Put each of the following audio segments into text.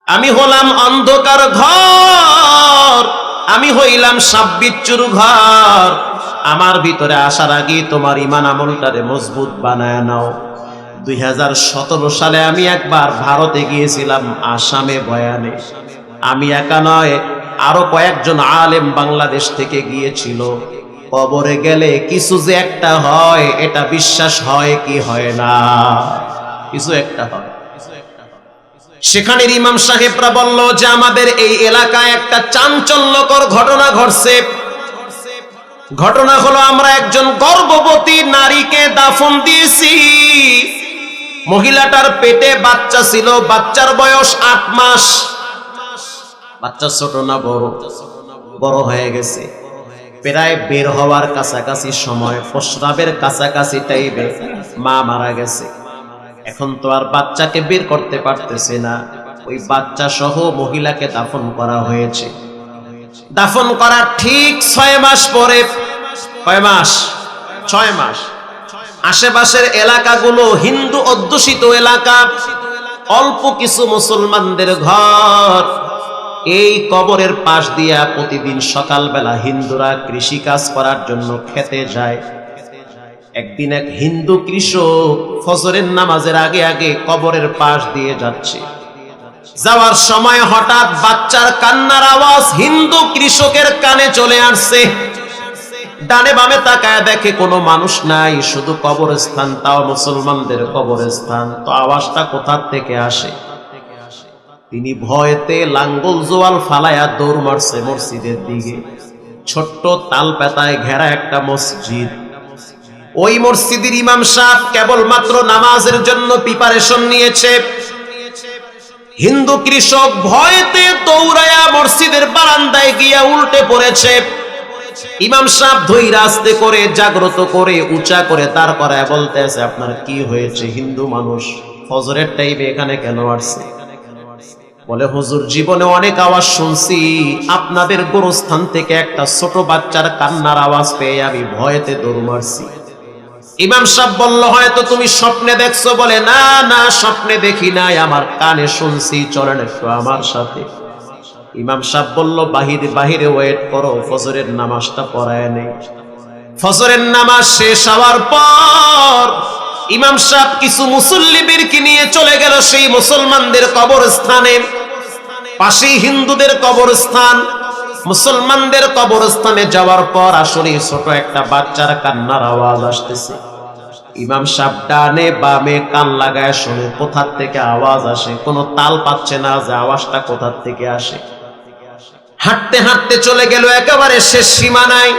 আমি হলাম অন্ধকার ঘর, আমি হইলাম সাপ বিচ্ছুর ঘর। আমার ভিতরে আসার আগে তোমার ঈমান আমলটারে মজবুত বানায় নাও। 2017 সালে আমি একবার ভারতে গিয়েছিলাম, আসামে বয়ানে। আমি একা নয়, আরো কয়েকজন আলেম বাংলাদেশ থেকে গিয়েছিল। কবরে গেলে কিছু যে একটা হয়, এটা বিশ্বাস হয় কি হয় না? কিছু একটা হয়। সেখানের ইমাম সাহেবরা বলল যে আমাদের এই এলাকায় একটা চাঞ্চল্যকর ঘটনা ঘটছে। ঘটনা হলো, আমরা একজন গর্ভবতী নারীকে দাফন দিয়েছি। মহিলাটার পেটে বাচ্চা ছিল, বাচ্চার বয়স 8 মাস। বাচ্চা ছোট না বড়? বড় হয়ে গেছে, প্রায় বের হওয়ার কাছাকাছি সময়, প্রস্রাবের কাছাকাছি টাইমে মা মারা গেছে। এখন তো আর বাচ্চাকে বের করতে পারতেছে না, ওই বাচ্চা সহ মহিলাকে দাফন করা হয়েছে। দাফন করার ঠিক 6 মাস পরে, কয় মাস? 6 মাস। আশেপাশের এলাকাগুলো হিন্দু অধ্যুষিত এলাকা, অল্প কিছু মুসলমানদের ঘর। এই কবরের পাশ দিয়া প্রতিদিন সকালবেলা হিন্দুরা কৃষি কাজ করার জন্য খেতে যায়। একদিন এক হিন্দু কৃষক ফজরের নামাজের আগে আগে কবরের পাশ দিয়ে যাচ্ছে। যাওয়ার সময় হঠাৎ বাচ্চার কান্নার আওয়াজ হিন্দু কৃষকের কানে চলে আসছে। ডানে বামে তাকায় দেখে কোনো মানুষ নাই, শুধু কবরস্থান, তাও মুসলমানদের কবরস্থান। তো আওয়াজটা কোথা থেকে আসে? তিনি ভয়তে লাঙ্গল জোয়াল ফালায়া দৌড় মারছে মসজিদের দিকে। ছোট্ট তাল পাতায় ঘেরা একটা মসজিদ। ওই মসজিদের ইমাম সাহেব কেবলমাত্র নামাজের জন্য প্রিপারেশন নিয়েছে। হিন্দু কৃষক ভয়তে দৌড়ায়া মসজিদের বারান্দায় গিয়া উল্টে পড়েছে। ইমাম সাহেব ধৈর্য আস্তে করে, জাগ্রত করে, উঁচা করে দাঁড় করায় বলতেছে, আপনার কি হয়েছে? হিন্দু মানুষ ফজরের টাইমে এখানে কেন আসছে? বলে, হুজুর, জীবনে অনেক আওয়াজ শুনছি, আপনাদের গোরস্থান থেকে একটা ছোট বাচ্চার কান্নার আওয়াজ পেয়ে আমি ভয়েতে দৌড় মারছি। ইমাম সাহেব বলল, হয়তো তুমি স্বপ্নে দেখছো। বলে, না না, স্বপ্নে দেখি নাই, আমার কানে শুনছি, চলেন একটু আমার সাথে। ইমাম সাহেব বলল, বাহিরে ওয়েট করো, ফজরের নামাজটা পড়ায় নেই। ফজরের নামাজ শেষ হওয়ার পর ইমাম সাহেব কিছু মুসল্লিদেরকে নিয়ে চলে গেল সেই মুসলমানদের কবরস্থানে। পাশেই হিন্দুদের কবরস্থান। মুসলমানদের কবরস্থানে যাওয়ার পর আসলে ছোট একটা বাচ্চার কান্নার আওয়াজ আসতেছে। ইমাম সাহেব ডানে বামে কান লাগায় শুনে কোথা থেকে আওয়াজ আসে, কোনো তাল পাচ্ছে না যে আওয়াজটা কোথা থেকে আসে। হাঁটতে হাঁটতে চলে গেল একেবারে শেষ সীমানায়।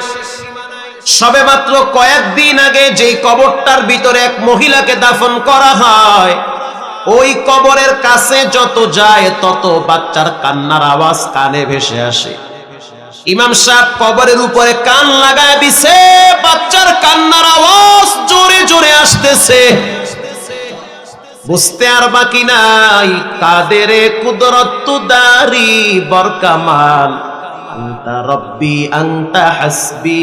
সবেমাত্র কয়েকদিন আগে যেই কবরটার ভিতরে এক মহিলাকে দাফন করা হয়, ওই কবরের কাছে যত যায় তত বাচ্চার কান্নার আওয়াজ কানে ভেসে আসে। ইমাম সাহেব কবরের উপরে কান লাগায় দিছে, বাচ্চার কান্নার আওয়াজ জোরে জোরে আসতেছে। বুঝতে আর বাকি নাই, কাদেরে কুদরত দারি বরকামাল, আনতা রব্বি আনতা হাসবি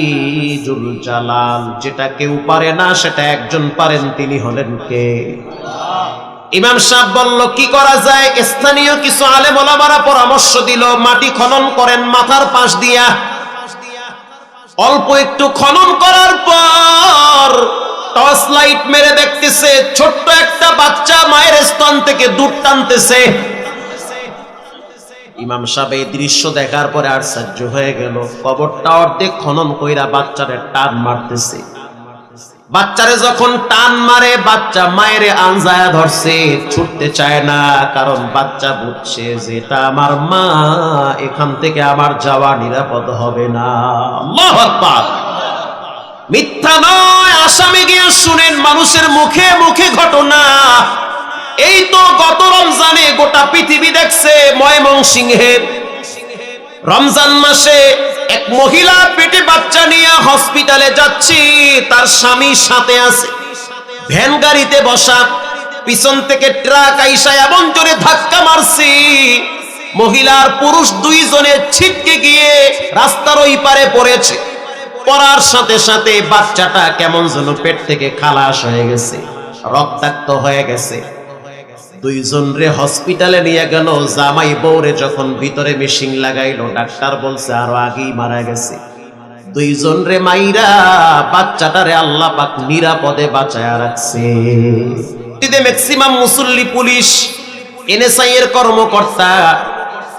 জুল জালাল। যেটা কেউ পারে না সেটা একজন পারেন, তিনি হলেন কে? ইমাম সাহেব বলল, কি করা যায়? স্থানীয় কিছু আলেম ওলামারা পরামর্শ দিল, মাটি খনন করেন মাথার পাশ দিয়া। অল্প একটু খনন করার পর টর্চ লাইট মেরে দেখতেছে ছোট্ট একটা বাচ্চা মায়ের স্তন থেকে দুধ টানতেছে। ইমাম সাহেব এই দৃশ্য দেখার পরে আশ্চর্য হয়ে গেল। কবরটা অর্ধেক খনন কইরা বাচ্চারে টান মারতেছে। বাচ্চারে যখন টান মারে, বাচ্চা মায়েরে আনজায়া ধরছে, ছুটতে চায় না, কারণ বাচ্চা বুঝছে যে এটা আমার মা, এখান থেকে আমার যাওয়া নিরাপদ হবে না। আল্লাহু আকবার। মিথ্যা নয়, আসামে গিয়ে শুনেন মানুষের মুখে মুখে ঘটনা। এই তো গত রমজানে গোটা পৃথিবী দেখছে, ময়মনসিংহে রমজান মাসে এক মহিলা পেটে বাচ্চা নিয়ে হসপিটালে যাচ্ছি, তার স্বামী সাথে আছে, ভ্যান গাড়িতে বসা। পিছন থেকে ট্রাক আইসা এমন জোরে ধাক্কা মারছি, মহিলার পুরুষ দুইজনে ছিটকে গিয়ে রাস্তার ওই পারে পড়েছে। পড়ার সাথে সাথে বাচ্চাটা কেমন যেন পেট থেকে খালাস হয়ে গেছে, রক্তাক্ত হয়ে গেছে। দুইজন রে হসপিটালে নিয়ে গেল। জামাই বউরে যখন ভিতরে মেশিন লাগাইলো, ডাক্তার বলছে আরো আগেই মারা গেছে। দুইজন রে মাইরা বাচ্চাটারে আল্লাহ পাক নিরাপদে বাঁচায়া রাখছে। ম্যাক্সিমাম মুসল্লি পুলিশ, এনএসআই এর কর্মকর্তা,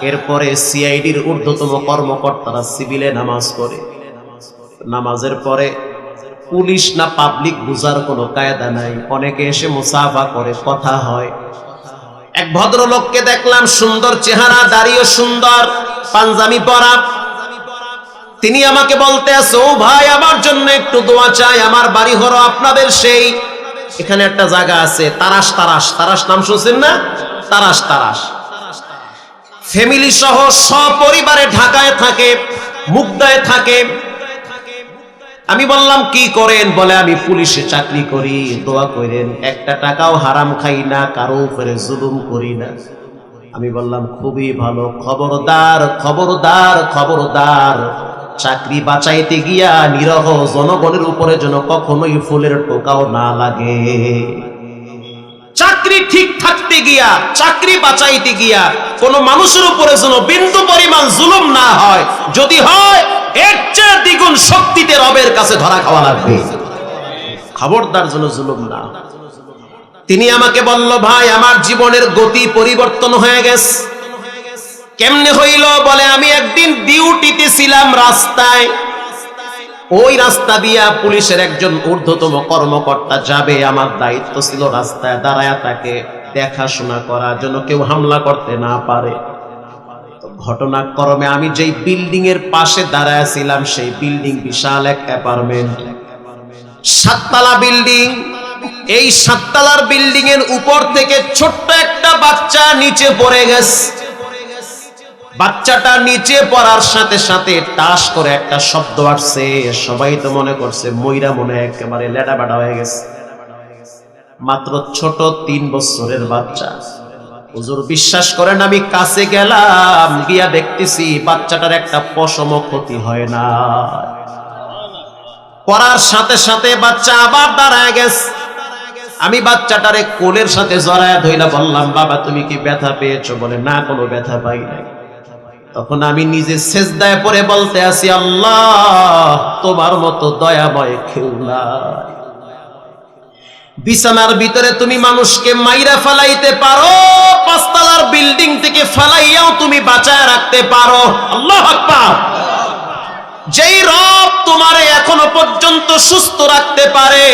এরপরে সিআইডির ঊর্ধ্বতম কর্মকর্তারা সিভিলে নামাজ পড়ে। নামাজের পরে পুলিশ না পাবলিক বুঝার কোনো কায়দা নাই। অনেকে এসে মুসাফা করে, কথা হয়। এক ভদ্রলোককে দেখলাম, সুন্দর চেহারা, দাড়িও সুন্দর, পাঞ্জাবি পরা। তিনি আমাকে বলতে আছে, ও ভাই আমার জন্য একটু দোয়া চাই, আমার বাড়ি হলো আপনাদের সেই এখানে একটা জায়গা আছে তারাস, তারাস, তারাস নাম শুনছেন না? তারাস, তারাস। ফ্যামিলি সহ সপরিবারে ঢাকায় থাকে, মুগদায় থাকে। আমি বললাম কি করেন? বলে আমি পুলিশে চাকরি করি, দোয়া করেন, একটা টাকাও হারাম খাই না, কারো উপরে জুলুম করি না। আমি বললাম খুবই ভালো, খবরদার খবরদার খবরদার, চাকরি বাঁচাইতে গিয়া নিরহ জনগণের উপরে যেন কখনোই ফুলের টোকাও না লাগে। চাকরি ঠিক থাকতে গিয়া, চাকরি বাঁচাইতে গিয়া কোন মানুষের উপরে যেন বিন্দু পরিমাণ জুলুম না হয়। যদি হয় এর চেয়ে দ্বিগুণ শক্তিতে রবের কাছে ধরা খাওয়া লাগবে। খবরদার যেন জুলুম না। তিনি আমাকে বলল, ভাই আমার জীবনের গতি পরিবর্তন হয়ে গেছে। কেমনে হইল? বলে আমি একদিন ডিউটিতে ছিলাম রাস্তায়, ওই রাস্তা দিয়া পুলিশের একজন ঊর্ধ্বতম কর্মকর্তা যাবে, আমার দায়িত্ব ছিল রাস্তায় দাঁড়ায় তাকে দেখাশোনা করা যেন কেউ হামলা করতে না পারে। ঘটনাক্রমে আমি যেই বিল্ডিং এর পাশে দাঁড়ায় ছিলাম, সেই বিল্ডিং বিশাল এক অ্যাপার্টমেন্ট, 7 তলা বিল্ডিং। এই 7 তলার বিল্ডিং এর উপর থেকে ছোট্ট একটা বাচ্চা নিচে পড়ে গেছে। বাচ্চাটা নিচে পড়ার সাথে সাথে টাস করে একটা শব্দ আসছে। সবাই তো মনে করছে ময়রা মনে একেবারে লেডা বেডা হয়ে গেছে। মাত্র ছোট 3 বছরের বাচ্চা। হুজুর বিশ্বাস করেন, আমি কাছে গেলাম, গিয়া দেখতেছি বাচ্চাটার একটা পশম ক্ষতি হয় না। পড়ার সাথে সাথে বাচ্চা আবার দাঁড়ায় গেছে। আমি বাচ্চাটারে কোলের সাথে জড়ায় ধইলা বললাম, বাবা তুমি কি ব্যথা পেয়েছো? বলে না, কোনো ব্যথা পাই নাই। তখন আমি নিজে সেজদায় পড়ে বলতে আছি, আল্লাহ তোমার মতো দয়াময় কেউ নাই। বিছানার ভিতরে তুমি মানুষকে মাইরা ফালাইতে পারো, 5 তলার বিল্ডিং থেকে ফালাইয়াও তুমি বাঁচায় রাখতে পারো। আল্লাহু আকবার। যেই রব তোমারে এখনো পর্যন্ত সুস্থ রাখতে পারে,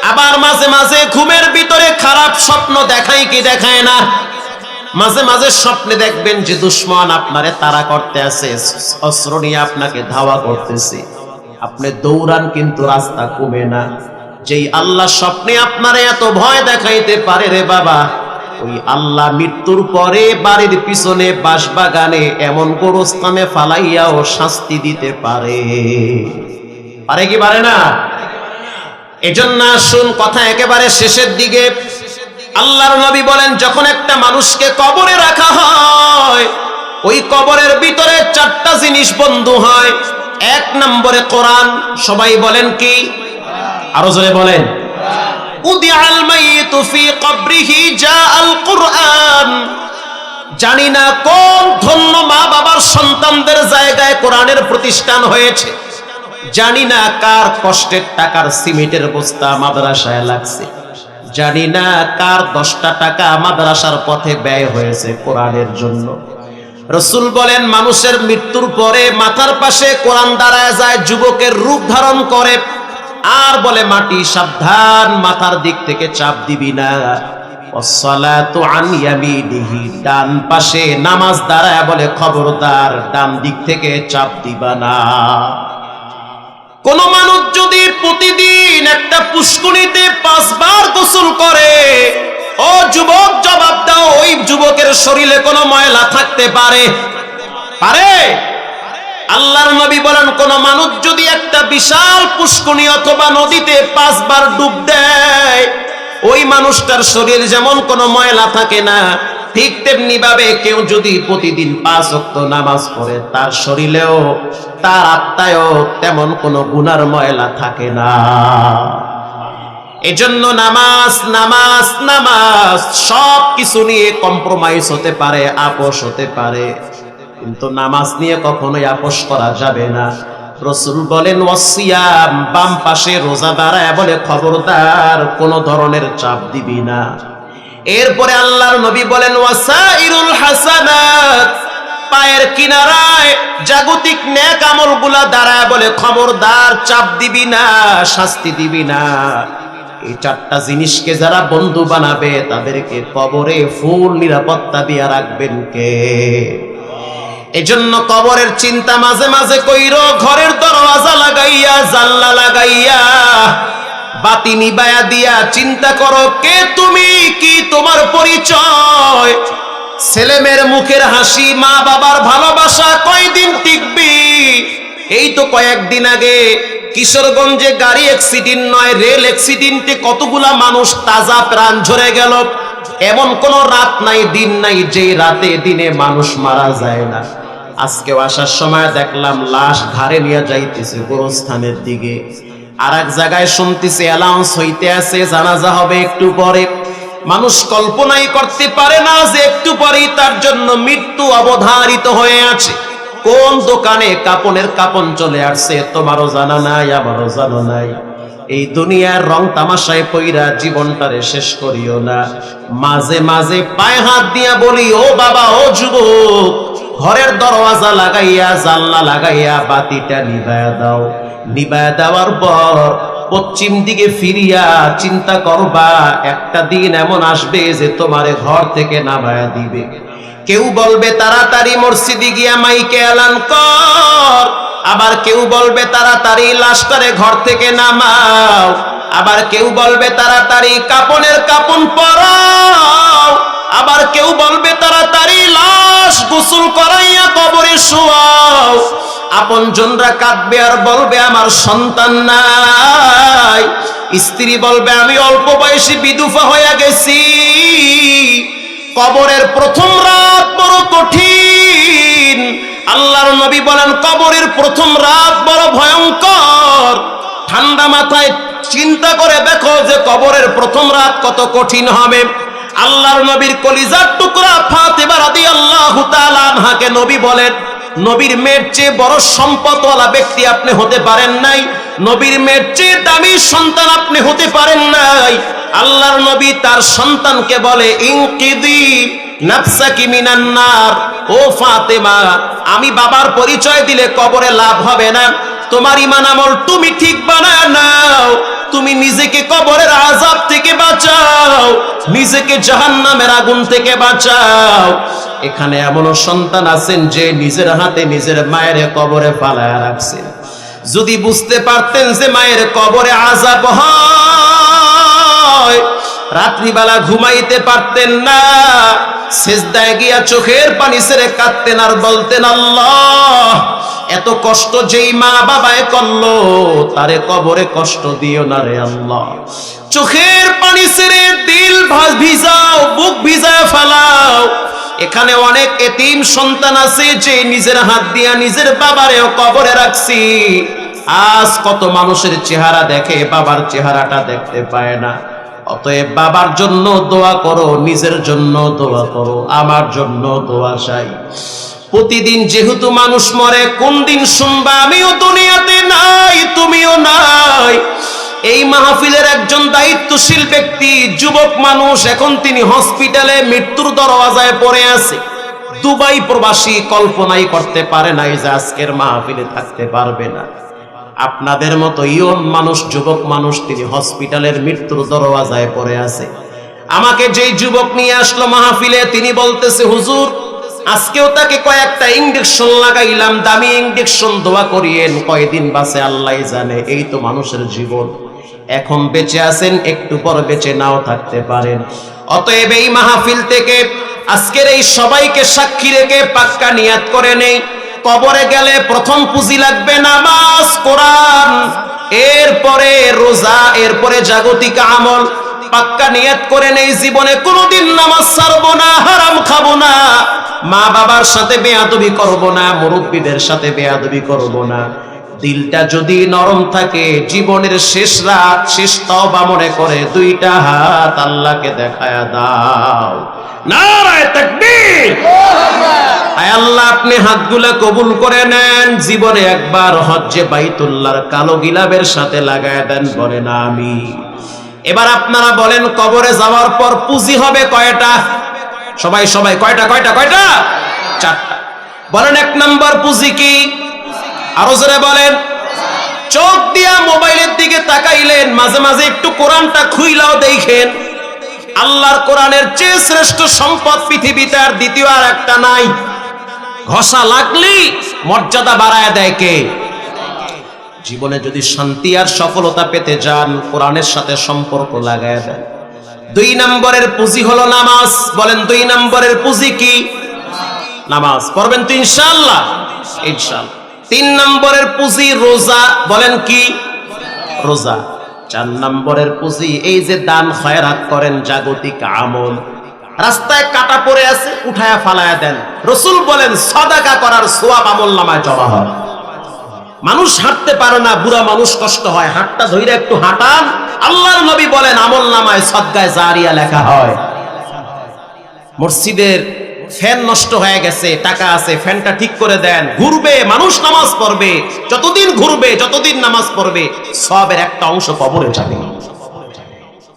আবার মাঝে মাঝে ঘুমের ভিতরে খারাপ স্বপ্ন দেখায় কি দেখায় না? মাঝে মাঝে স্বপ্নে দেখবেন যে দুশমন আপনারে তাড়া করতে আছে, অস্ত্র নিয়ে আপনাকে ধাওয়া করতেছে, আপনি দৌড়ান কিন্তু রাস্তা কমে না। যেই আল্লাহ স্বপ্নে আপনারে এত ভয় দেখাইতে পারে রে বাবা, ওই আল্লাহ মৃত্যুর পরে বাড়ির পিছনে বাঁশবাগানে এমন গোরস্থানে ফালাইয়াও শাস্তি দিতে পারে। পারে কি পারে না? এজন্য আসুন কথা একেবারে শেষের দিকে। আল্লাহর নবী বলেন, যখন একটা মানুষকে কবরে রাখা হয়, ওই কবরের ভিতরে 4টা জিনিস বন্ধু হয়। 1 নম্বরে কোরআন। সবাই বলেন কি? আরো জোরে বলেন। উদিআল মাইয়িতু ফি কবরিহি জাআল কুরআন। জানি না কোন ধন্য মা বাবার সন্তানদের জায়গায় কোরআনের প্রতিষ্ঠান হয়েছে। জানি না কার কষ্টের টাকার সিমেন্টের বস্তা মাদ্রাসায় লাগছে। জানি না কার 10টা টাকা মাদ্রাসার পথে ব্যয় হয়েছে কোরআনের জন্য। রাসূল বলেন, মানুষের মৃত্যুর পরে মাথার পাশে কোরআন দাঁড়ায় যায়, যুবকের রূপ ধারণ করে, আর বলে মাটি সাবধান, মাথার দিক থেকে চাপ দিবি না। ওয়াসসালাতু আন ইয়ামিনিহি, ডান পাশে নামাজ দাঁড়ায় বলে খবরদার, ডান দিক থেকে চাপ দিবা না। কোন মানুষ যদি প্রতিদিন একটা পুষ্করিণীতে 5 বার গোসল করে, ও যুবক জবাব দাও, ওই যুবকের শরীরে কোনো ময়লা থাকতে পারে? পারে? আল্লাহর নবী বলেন, কোন মানুষ যদি একটা বিশাল পুষ্করিণী অথবা নদীতে 5 বার ডুব দেয়, ওই মানুষটার শরীর যেমন কোনো ময়লা থাকে না, ঠিক তেমনি ভাবে কেউ যদি প্রতিদিন 5 ওয়াক্ত নামাজ পড়ে, তার শরীরেও তার আত্মায়ও তেমন কোনো গুনার ময়লা থাকে না। এজন্য নামাজ নামাজ নামাজ সব কিছু নিয়ে কম্প্রোমাইজ হতে পারে, আপোষ হতে পারে, কিন্তু নামাজ নিয়ে কখনোই আপোষ করা যাবে না। রাসূল বলেন ওয়াসিয়াম, বাম পাশে রোজা দাঁড়ায় বলে খবরদার কোন ধরনের চাপ দিবি না। এরপরে আল্লাহর নবী বলেন ওয়াসাইরুল হাসানাত, পায়ের কিনারায় জাগতিক নেক আমলগুলা দাঁড়ায় বলে খবরদার চাপ দিবি না, শাস্তি দিবি না। এই চারটা জিনিসকে যারা বন্ধু বানাবে তাদেরকে কবরে ফুল নিরাপত্তা দিয়ে রাখবেন কে? এজন্য কবরের চিন্তা মাঝে মাঝে কইরো, ঘরের দরওয়াজা লাগাইয়া জানলা লাগাইয়া বাতি নিবায়া দিয়া চিন্তা করো কে তুমি, কি তোমার পরিচয়, ছেলেমেয়ের মুখের হাসি, মা বাবার ভালোবাসা কয়দিন টিকবি? এই তো কয়েকদিন আগে কিশোরগঞ্জে গাড়ি অ্যাক্সিডেন্ট নয় রেল অ্যাক্সিডেন্টে কতগুলা মানুষ তাজা প্রাণ ঝরে গেল। এমন কোন রাত নাই দিন নাই যে রাতে দিনে মানুষ মারা যায় না। আজকেও আসার সময় দেখলাম লাশ ঘাড়ে নিয়ে যাইতেছে গোরস্থানের দিকে, আর এক জায়গায় শুনতেছে অ্যালাউন্স হইতে আছে জানাজা হবে একটু পরে। মানুষ কল্পনাই করতে পারে না যে একটু পরেই তার জন্য মৃত্যু অবধারিত হয়ে আছে। কোন দোকানে কাপনের কাপন চলে আসছে তোমারও জানা নাই, আমারও জানা নাই। এই দুনিয়ার রং তামাশায় পইরা জীবনটারে শেষ করিও না। মাঝে মাঝে পায়ে হাত দিয়া বলি ও বাবা ও যুবক, ঘরের দরওয়াজা লাগাইয়া জানলা লাগাইয়া বাতিটা নিভায়া দাও। নিভায়া দেওয়ার পর পশ্চিম দিকে ফিরিয়া চিন্তা করবা একটা দিন এমন আসবে যে তোমারে ঘর থেকে নামায়া দিবে। কেউ বলবে তাড়াতাড়ি মসজিদে গিয়া মাইকে এলান কর, আবার কেউ বলবে তাড়াতাড়ি লাশটারে ঘর থেকে নামাও, আবার কেউ বলবে তাড়াতাড়ি কাপনের কাপন পরাও, আবার কেউ বলবে তাড়াতাড়ি লাশ গোসল করাইয়া কবরে শোয়াও। আপনজনরা কাঁদবে আর বলবে আমার সন্তান নাই, স্ত্রী বলবে আমি অল্প বয়সে বিধবা হয়ে গেছি। কবরের প্রথম রাত বড় কঠিন। আল্লাহর নবী বলেন কবরের প্রথম রাত বড় ভয়ঙ্কর। ঠান্ডা মাথায় চিন্তা করে দেখো যে কবরের প্রথম রাত কত কঠিন হবে। আল্লাহর নবীর কলিজার টুকরা ফাতেমা রাদিয়াল্লাহু তাআলা আনহাকে নবী বলেন নবীর মেয়ের চেয়ে বড় সম্পদওয়ালা ব্যক্তি আপনি হতে পারেন নাই, নবীর মেয়ের চেয়ে দামি সন্তান আপনি হতে পারেন নাই। আল্লাহর নবী তার সন্তানকে বলে ইনকিদি নাফসাকি মিনান নার, ও ফাতেমা আমি বাবার পরিচয় দিলে কবরে লাভ হবে না, তোমার ঈমান আমল তুমি ঠিক বানায় নাও, তুমি নিজেকে কবরের আযাব থেকে বাঁচাও, নিজেকে জাহান্নামের আগুন থেকে বাঁচাও। এখানে এমন সন্তান আছেন যে নিজের হাতে নিজের মায়ের কবরে ফালায়া রাখছেন। যদি বুঝতে পারতেন যে মায়ের কবরে আযাব হয়, রাত্রিবেলা ঘুমাইতে পারতেন না, সিজদায় গিয়া চোখের পানি ছেড়ে কাঁদতেন আর বলতেন আল্লাহ এত কষ্ট যেই মা বাবায় করলো তারে কবরে কষ্ট দিও না রে আল্লাহ। চোখের পানি ছেড়ে দিল ভিজাও, বুক ভিজায় ফেলাও। এখানে অনেক এতিম সন্তান আছে যে নিজের হাত দিয়া নিজের বাবারেও কবরে রাখছি। আজ কত মানুষের চেহারা দেখে, বাবার চেহারাটা দেখতে পায় না। অতএব বাবার জন্য দোয়া করো, নিজের জন্য দোয়া করো, আমার জন্য দোয়া চাই। প্রতিদিন যেহেতু মানুষ মরে, কোন দিন শুনবা আমিও দুনিয়াতে নাই তুমিও নাই। এই মাহফিলের একজন দায়িত্বশীল ব্যক্তি যুবক মানুষ, এখন তিনি হসপিটালে মৃত্যুর দরওয়াজায় পড়ে আছে। দুবাই প্রবাসী কল্পনাই করতে পারে নাই যে আজকের মাহফিলে থাকতে পারবে না। আপনাদের মতো ইয়ং মানুষ, যুবক মানুষ, তিনি হসপিটালের মৃত্যুর দরওয়াজায় পড়ে আছে। আমাকে যেই যুবক নিয়ে আসলো মাহফিলে, তিনি বলতেছে হুজুর আজকেও তাকে কয়েকটা ইনজেকশন লাগাইলাম, দামি ইনজেকশন, দোয়া করিয়েন, কয়দিন বাঁচে আল্লাহ জানে। এই তো মানুষের জীবন। এখন বেঁচে আছেন, একটু পর বেঁচে নাও থাকতে পারেন। অতএব এই মাহফিল থেকে আজকের এই সবাইকে সাক্ষী রেখে পাক্কা নিয়াত করে নেই, কবরে গেলে প্রথম পুঁজি লাগবে নামাজ, কোরআন, এরপরে রোজা, এরপরে জাগতিক আমল। পাক্কা নিয়াত করে নেই জীবনে কোনোদিন নামাজ ছাড়বো না, হারাম খাবো না, মা বাবার সাথে বেয়াদবি করব না, মুরব্বীদের সাথে বেয়াদবি করব না। দিলটা যদি নরম থাকে, জীবনের শেষ রাত শেষ তওবা মনে করে দুইটা হাত আল্লাহকে দেখায়া দাও। নারায়ে তাকবীর। আয় আল্লাহ, আপনি হাতগুলা কবুল করে নেন। জীবনে একবার হজ্জে বাইতুল্লাহর কালো গিলাবের সাথে লাগায় দেন, বলেন আমিন। এবার আপনারা বলেন, কবরে যাওয়ার পর পুঁজি হবে কয়টা? সবাই সবাই কয়টা কয়টা কয়টা? চারটা। বলেন, এক নম্বর পুঁজি কি? আরো জোরে বলেন। চোখ দিয়া মোবাইলের দিকে তাকাইলেন, মাঝে মাঝে একটু কোরআনটা খুইলাও দেখেন। আল্লাহর কোরআনের চেয়ে শ্রেষ্ঠ সম্পদ পৃথিবীতে আর দ্বিতীয় আর একটা নাই। ঘষা লাগলেই মর্যাদা বাড়ায় দেয় কে? জীবনে যদি শান্তি আর সফলতা পেতে যান, কোরআনের সাথে সম্পর্ক লাগায় দেন। দুই নম্বরের পুঁজি হলো নামাজ। বলেন, দুই নম্বরের পুঁজি কি? নামাজ পড়বেন তো ইনশাআল্লাহ, ইনশাআল্লাহ। তিন নম্বরের পুঁজি রোজা। বলেন কি? রোজা। চার নম্বরের পুঁজি এই যে দান খয়রাত করেন, জাগতিক আমল। রাস্তায় কাটা পড়ে আছে, উঠায়া ফালায়া দেন। রাসূল বলেন, সাদাকা করার সওয়াব আমলনামায় জমা হয়। মানুষ হাঁটতে পারে না, বুড়া মানুষ কষ্ট হয়, হাতটা ধইরা একটু হাঁটান, আল্লাহর নবী বলেন আমলনামায় সাদকায়ে জারিয়া লেখা হয়। মসজিদের ফ্যান নষ্ট হয়ে গেছে, টাকা আছে, ফ্যানটা ঠিক করে দেন। ঘুরবে মানুষ, নামাজ পড়বে, যতদিন ঘুরবে, যতদিন নামাজ পড়বে, সবের একটা অংশ কবরে যাবে।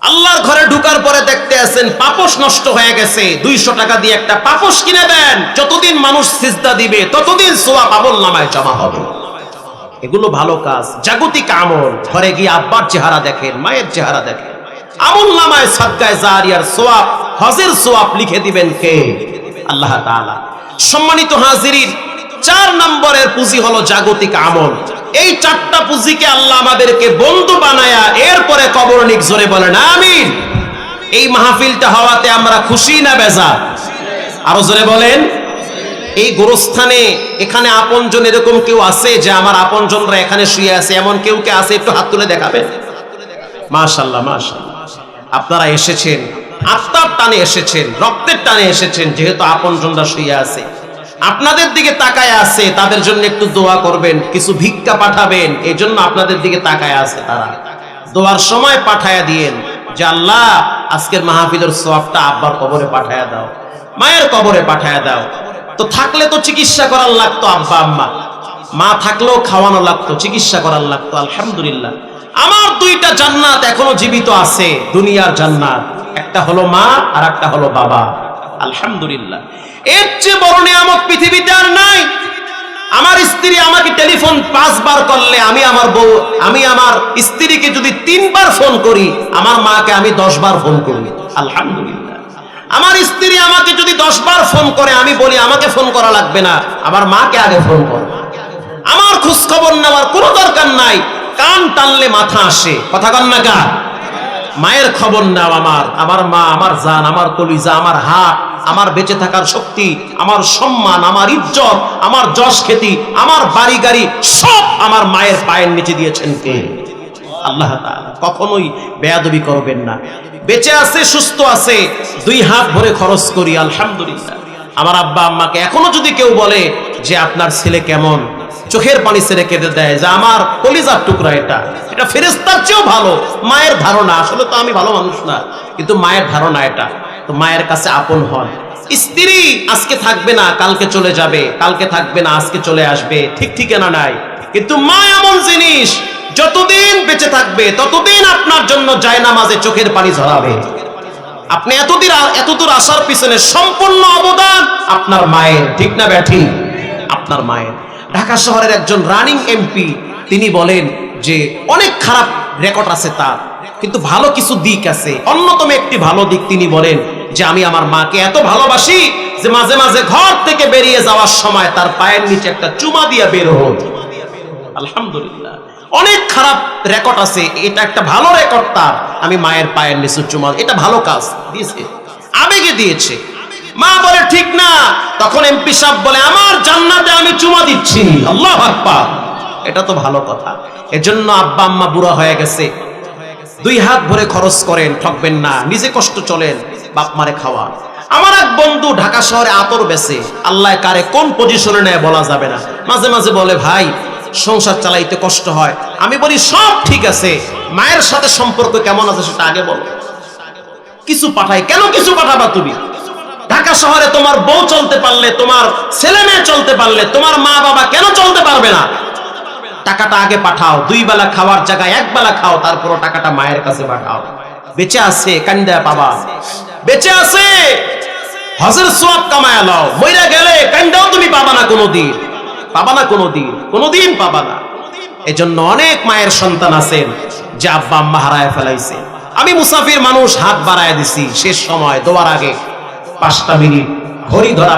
আল্লাহর ঘরে ঢুকার পরে দেখতে আছেন পাপোশ নষ্ট হয়ে গেছে, 200 টাকা দিয়ে একটা পাপোশ কিনে দেন। যতদিন মানুষ সিজদা দিবে, ততদিন সওয়াব আমলনামায় জমা হবে। এগুলো ভালো কাজ, জাগতিক আমল। ঘরে গিয়ে আব্বার চেহারা দেখেন, মায়ের চেহারা দেখেন, আমলনামায় সাদকায়ে জারিয়ার সওয়াব, হজের সওয়াব লিখে দিবেন কে? আল্লাহ তাআলা। সম্মানিত হাজিরিন, 4 নম্বরের পুঁজি হলো জাগতিক আমল। এই 4টা পুঁজিকে আল্লাহ আমাদেরকে বন্ধু বানায়া এরপরে কবর নিক। জোরে বলেন আমিন। এই মাহফিলটা হওয়াতে আমরা খুশি না বেজার? আরো জোরে বলেন। এই গোরস্থানে এখানে আপনজন এরকম কেউ আছে যে আমার আপনজনরা এখানে শুয়ে আছে, এমন কেউ কে আছে? একটু হাত তুলে দেখাবেন। মাশাআল্লাহ, মাশাআল্লাহ। আপনারা এসেছেন, আত্মার টানে এসেছেন, রক্তের টানে এসেছেন। যেহেতু আপনজনরা শুয়ে আছে, আপনাদের দিকে তাকায় আছে, তাদের জন্য একটু দোয়া করবেন, কিছু ভিক্ষা পাঠাবেন। এই জন্য আপনাদের দিকে তাকায় আছে তারা। দোয়ার সময় পাঠায়া দিয়েন যে আল্লাহ, আজকের মাহফিলের সওয়াবটা আব্বার কবরে পাঠায়া দাও, মায়ের কবরে পাঠায়া দাও। তো থাকলে তো চিকিৎসা করার লাগতো, আব্বা আম্মা, মা থাকলেও খাওয়ানো লাগতো, চিকিৎসা করার লাগতো। আলহামদুলিল্লাহ, আমার 2টা জান্নাত এখনো জীবিত আছে, দুনিয়ার জান্নাত। একটা হলো মা আর একটা হলো বাবা। আলহামদুলিল্লাহ, এর চেয়ে বড় নিয়ামত পৃথিবীতে আর নাই। আমার স্ত্রী আমাকে টেলিফোন 5 বার করলে, আমি আমার স্ত্রীকে যদি 3 বার ফোন করি, আমার মাকে আমি 10 বার ফোন করি। আলহামদুলিল্লাহ, আমার স্ত্রী আমাকে যদি 10 বার ফোন করে, আমি বলি আমাকে ফোন করা লাগবে না, আমার মাকে আগে ফোন করো। আমার খোঁজ খবর নেওয়ার কোনো দরকার নাই। কান টানলে মাথা আসে, কথা কন না কা? মায়ের খবর নাও। আমার মা, আমার জান, আমার কলিজা, আমার হাত, আমার বেঁচে থাকার শক্তি, আমার সম্মান, আমার ইজ্জত, আমার যশ খ্যাতি, আমার বাড়ি গাড়ি সব আমার মায়ের পায়ের নিচে দিয়েছেন কে? আল্লাহ তাআলা। কখনোই বেয়াদবি করবেন না। বেঁচে আছে, সুস্থ আছে, 2 হাত ভরে খরচ করি। আলহামদুলিল্লাহ। আমার আব্বা আম্মাকে এখনো যদি কেউ বলে যে আপনার ছেলে কেমন, চোখের পানি ছেড়ে কেঁদে দেয় যে আমার কলিজার টুকরা, এটা ফেরেশতার চেয়েও ভালো। মায়ের ধারণা, আসলে তো আমি ভালো মানুষ না, কিন্তু মায়ের ধারণা এটা। তো মায়ের কাছে আপন হন। স্ত্রী আজকে থাকবে না, কালকে চলে যাবে, কালকে থাকবে না, আজকে চলে আসবে, ঠিক ঠিকানা নাই। কিন্তু মা এমন জিনিস, যতদিন বেঁচে থাকবে ততদিন আপনার জন্য জায়নামাজে চোখের পানি ঝরাবে। আপনি এতদূর আসার পিছনে সম্পূর্ণ অবদান আপনার মায়ের, ঠিক না ব্যাঠি? আপনার মায়ের। ঢাকা শহরের একজন রানিং এমপি, তিনি বলেন যে অনেক খারাপ রেকর্ড আছে তার, কিন্তু ভালো কিছু দিক আছে। অন্যতম একটি ভালো দিক তিনি বলেন যে আমি আমার মাকে এত ভালোবাসি যে মাঝে মাঝে ঘর থেকে বেরিয়ে যাওয়ার সময় তার পায়ের নিচে একটা চুমা দিয়া বের হই। আলহামদুলিল্লাহ। অনেক খারাপ রেকর্ড আছে, এটা একটা ভালো রেকর্ড তার। আমি মায়ের পায়ের নিচে চুমা, এটা ভালো কাজ দিয়েছে, আবেগে দিয়েছে। মা বলে ঠিক না, তখন এমপি সাহেব বলে আমার জান্নাতে আমি চুমা দিচ্ছি। আল্লাহু আকবার, এটা তো ভালো কথা। এজন্য আব্বা আম্মা বুড়া হয়ে গেছে, 2 হাত ভরে খরচ করেন, ঠকবেন না, নিজে কষ্ট চলেন, বাপ মারে খাওয়া। আমার এক বন্ধু ঢাকা শহরে আতর বেচে, আল্লাহ কারে কোন পজিশনে নেয় বলা যাবে না। মাঝে মাঝে বলে ভাই সংসার চালাইতে কষ্ট হয়। আমি বলি সব ঠিক আছে, মায়ের সাথে সম্পর্ক কেমন আছে সেটা আগে বলো। কিছু পাঠাই কেন? কিছু পাঠাবা তুমি? ঢাকা শহরে তোমার বউ চলতে পারলে, তোমার ছেলে মেয়ে চলতে পারলে, তোমার মা বাবা কেন চলতে পারবে না? টাকাটা আগে পাঠাও, 2 বেলা খাওয়ার জায়গায় 1 বেলা খাও, তারপর টাকাটা মায়ের কাছে পাঠাও। বেঁচে আছে কান্দা পাবা, বেঁচে আছে হজের সওয়াব কামায়া নাও, মইরা গেলে কান্দাও তুমি পাবা না কোনোদিন, পাবা না কোনোদিন, কোনোদিন পাবা না। এজন্য অনেক মায়ের সন্তান আছেন যে আব্বা আম্মা হারায় ফেলাইছে। আমি মুসাফির মানুষ, হাত বাড়ায় দিছি শেষ সময় দোয়ার আগে 5টা মিনিট ঘড়ি ধরা